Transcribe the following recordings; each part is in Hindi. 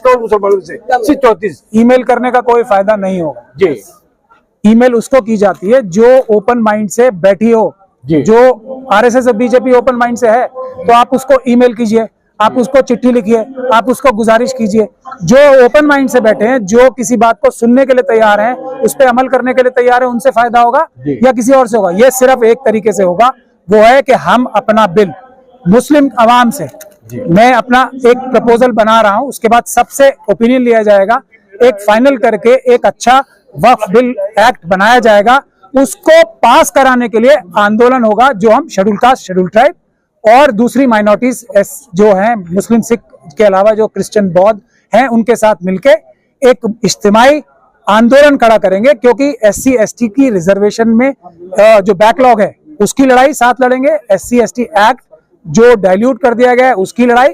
करोड़ मुसलमानों से, सिर्फ 34। ईमेल करने का कोई फायदा नहीं होगा जी। ईमेल उसको की जाती है जो ओपन माइंड से बैठी हो। जो आरएसएस और बीजेपी ओपन माइंड से है तो आप उसको ईमेल कीजिए, आप उसको चिट्ठी लिखिए, आप उसको गुजारिश कीजिए। जो ओपन माइंड से बैठे हैं, जो किसी बात को सुनने के लिए तैयार हैं, उस पर अमल करने के लिए तैयार है, उनसे फायदा होगा या किसी और से होगा? ये सिर्फ एक तरीके से होगा, वो है कि हम अपना बिल मुस्लिम अवाम से, मैं अपना एक प्रपोजल बना रहा हूं, उसके बाद सबसे ओपिनियन लिया जाएगा, एक फाइनल करके एक अच्छा वक्फ बिल एक्ट बनाया जाएगा। उसको पास कराने के लिए आंदोलन होगा, जो हम शेड्यूल कास्ट, शेड्यूल ट्राइब और दूसरी माइनॉरिटीज जो हैं, मुस्लिम, सिख के अलावा जो क्रिश्चियन, बौद्ध हैं, उनके साथ मिलके एक इज्तिमाई आंदोलन खड़ा करेंगे। क्योंकि SC ST की रिजर्वेशन में जो बैकलॉग है उसकी लड़ाई साथ लड़ेंगे, SC ST एक्ट जो डाइल्यूट कर दिया गया है उसकी लड़ाई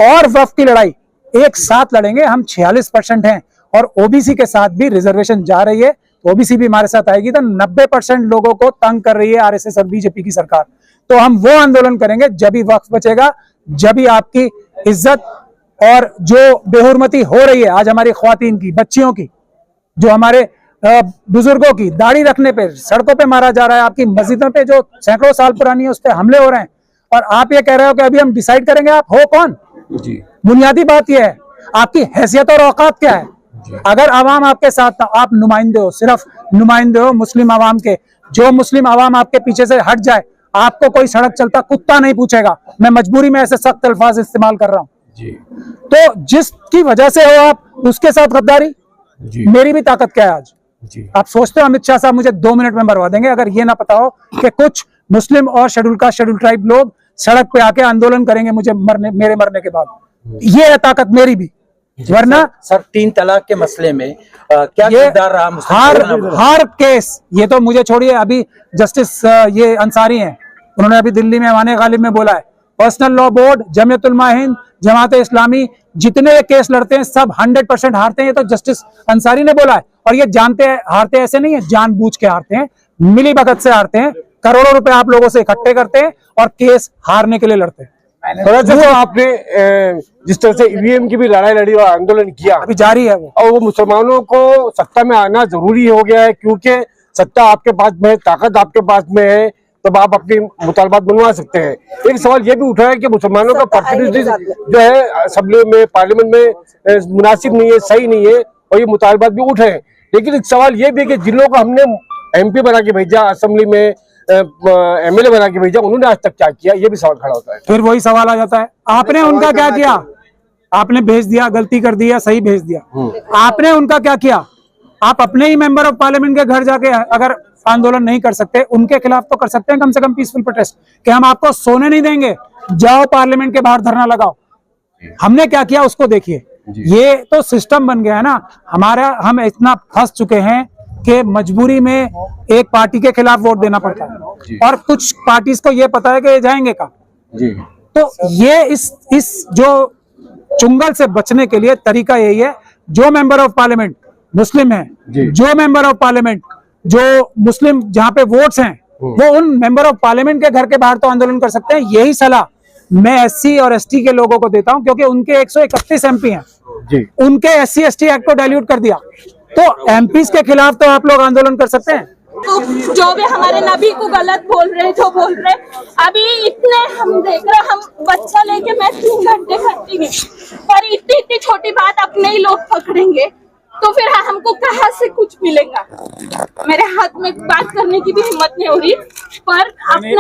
और वक्फ की लड़ाई एक साथ लड़ेंगे। हम 46% हैं और OBC के साथ भी रिजर्वेशन जा रही है, OBC भी हमारे साथ आएगी, तो 90% लोगों को तंग कर रही है RSS और बीजेपी की सरकार। तो हम वो आंदोलन करेंगे जब ही वक्फ बचेगा, जब ही आपकी इज्जत और जो बेहुरमती हो रही है आज हमारी ख्वातीन की, बच्चियों की, जो हमारे बुजुर्गों की दाढ़ी रखने पे सड़कों पे मारा जा रहा है, आपकी मस्जिदों पे जो सैकड़ों साल पुरानी है उस पर हमले हो रहे हैं, और आप ये कह रहे हो कि अभी हम डिसाइड करेंगे। आप हो कौन? बुनियादी बात यह है, आपकी हैसियत और औकात क्या है? अगर आवाम आपके साथ, आप नुमाइंदे हो, सिर्फ नुमाइंदे हो मुस्लिम आवाम के। जो मुस्लिम आवाम आपके पीछे से हट जाए, आपको कोई सड़क चलता कुत्ता नहीं पूछेगा। मैं मजबूरी में ऐसे सख्त अल्फाज इस्तेमाल कर रहा हूं। तो जिसकी वजह से हो आप, उसके साथ गद्दारी, मेरी भी ताकत क्या है आज? आप सोचते हो अमित शाह साहब मुझे 2 मिनट में मरवा देंगे अगर ये ना पता हो कि कुछ मुस्लिम और शेड्यूल कास्ट, शेड्यूल ट्राइब लोग सड़क पे आके आंदोलन करेंगे मेरे मरने के बाद। ये है ताकत मेरी भी। वरना सर 3 तलाक के मसले में क्या किरदार रहा? हर केस, ये तो मुझे छोड़िए, अभी जस्टिस ये अंसारी हैं, उन्होंने अभी दिल्ली में ऐवान गालिब में बोला है, personal law board, Jamiat Ulama Hind, Jamaat Islami जितने केस लड़ते हैं सब 100% हारते हैं। ये तो जस्टिस अंसारी ने बोला है। और ये जानते हैं हारते ऐसे नहीं है, जानबूझ के हारते हैं, मिली भगत से हारते हैं, करोड़ों रुपए आप लोगों से इकट्ठे करते हैं और केस हारने के लिए लड़ते हैं। आपने जिस तरह से EVM की भी लड़ाई लड़ी और आंदोलन किया, अभी जारी है वो, और वो मुसलमानों को सत्ता में आना जरूरी हो गया है, क्योंकि सत्ता आपके पास में है, ताकत आपके पास में है, तब आप अपनी मुतालबात बनवा सकते हैं। एक सवाल ये भी उठा है कि मुसलमानों का प्रतिनिधित्व जो है असेंबली में, पार्लियामेंट में मुनासिब नहीं है, सही नहीं है, और ये मुतालबात भी उठे हैं। लेकिन एक सवाल ये भी है कि जिन लोगों को हमने MP बना के भेजा, असेंबली में MLA बना के भेजा, उन्होंने आज तक क्या किया? ये भी सवाल खड़ा होता है। फिर वही सवाल आ जाता है, आपने उनका क्या किया? आपने भेज दिया, गलती कर दी या सही भेज दिया, आपने उनका क्या किया? आप अपने ही मेंबर ऑफ पार्लियामेंट के घर जाके अगर आंदोलन नहीं कर सकते, उनके खिलाफ तो कर सकते हैं कम से कम पीसफुल प्रोटेस्ट, कि हम आपको सोने नहीं देंगे, जाओ पार्लियामेंट के बाहर धरना लगाओ। हमने क्या किया उसको देखिए। ये तो सिस्टम बन गया है ना हमारा, हम इतना फंस चुके हैं कि मजबूरी में एक पार्टी के खिलाफ वोट देना पड़ता है, और कुछ पार्टीज को ये पता है कि ये जाएंगे कहाँ। तो ये इस जो चुंगल से बचने के लिए तरीका यही है, जो मेंबर ऑफ पार्लियामेंट मुस्लिम है, जो मेंबर ऑफ पार्लियामेंट जो मुस्लिम जहाँ पे वोट्स हैं, वो उन मेंबर ऑफ पार्लियामेंट के घर के बाहर तो आंदोलन कर सकते हैं। यही सलाह मैं SC और ST के लोगों को देता हूं, क्योंकि उनके 131 MP हैं, उनके SC ST एक्ट को डाइल्यूट कर दिया, तो MPs के खिलाफ तो आप लोग आंदोलन कर सकते हैं। तो जो भी हमारे नबी को गलत बोल रहे तो बोल रहे, अभी इतने हम देख रहे, हम बच्चा लेके मैं 3 घंटे खड़ी हुई, और इतनी छोटी बात अपने ही लोग पकड़ेंगे, तो फिर हमको कहाँ से कुछ मिलेगा? मेरे हाथ में बात करने की भी हिम्मत नहीं हो रही, पर अपने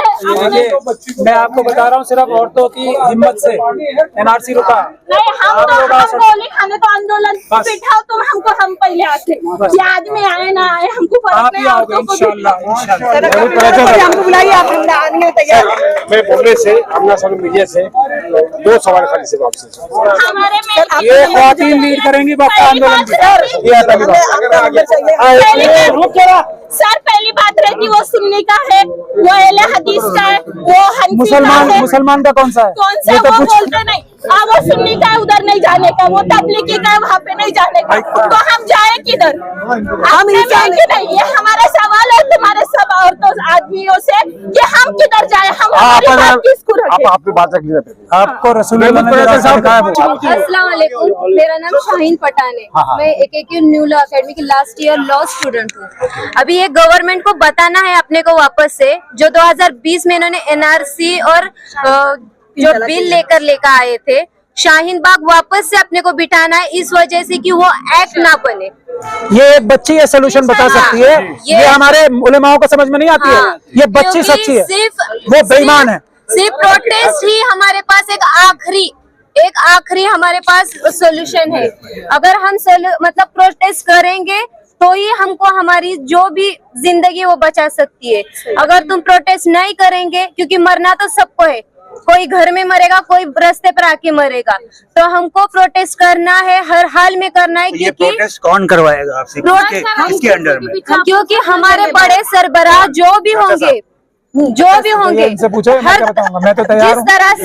मैं आपको बता रहा हूँ, सिर्फ औरतों की हिम्मत से NRC रुका नहीं। हम गोली खाने तो आंदोलन बिठाओ, तुम हम पहले आते, ये आदमी आए ना आए हमको फर्क नहीं। हमको बुलाइए, आप आदमी तैयार। मैं बोलने से अपना सामने मीडिया से 2 सवाल खाली से आपसे, हमारे में ये ख्वातीन लीड करेंगी वक्त आंदोलन की। सर पहली बात रहती वो सुन्नी का है, वो अहले हदीस का है, वो हनफी का है। मुसलमान का कौन सा है? कौन सा ये तो वो पूछ। बोलते नहीं। वो सुन्नी का है, उधर नहीं जाने का, वो तबलीगी का है, वहाँ पे नहीं जाने का। तो हम जाए किधर? हम इंसान नहीं। ये हमारा सवाल है तुम्हारे सब औरतों आदमियों से कि हम किधर जाए, हम हमारी बात किसको रखें? आप अपनी बात रख लीजिए। आपको रसूलुल्लाह ने जो रास्ता दिखाया वो अस्सलाम वालेकुम, मेरा नाम शाहीन पठान है। मैं AKQ न्यू लॉ अकेडमी की लास्ट ईयर लॉ स्टूडेंट हूँ। अभी ये गवर्नमेंट को बताना है अपने को वापस से, जो 2020 में इन्होंने NRC और जो बिल लेकर आए थे, शाहीन बाग वापस से अपने को बिठाना है, इस वजह से कि वो एक्ट ना बने। ये एक बच्ची ये सोल्यूशन बता सकती है, ये हमारे उलेमाओं को समझ में नहीं आती है। ये बच्ची सच्ची है, वो बेईमान है। सिर्फ प्रोटेस्ट ही हमारे पास एक आखिरी हमारे पास सोल्यूशन है। अगर हम मतलब प्रोटेस्ट करेंगे तो ही हमको हमारी जो भी जिंदगी वो बचा सकती है। अगर तुम प्रोटेस्ट नहीं करेंगे, क्योंकि मरना तो सबको है, कोई घर में मरेगा, कोई रास्ते पर आके मरेगा, तो हमको प्रोटेस्ट करना है, हर हाल में करना है। ये प्रोटेस्ट कौन करवाएगा आपसे? किसके अंडर में? क्योंकि हमारे बड़े सरबराह जो भी होंगे इनसे पूछो, मैं क्या बताऊंगा, मैं तो तैयार हूँ। जिस तरह से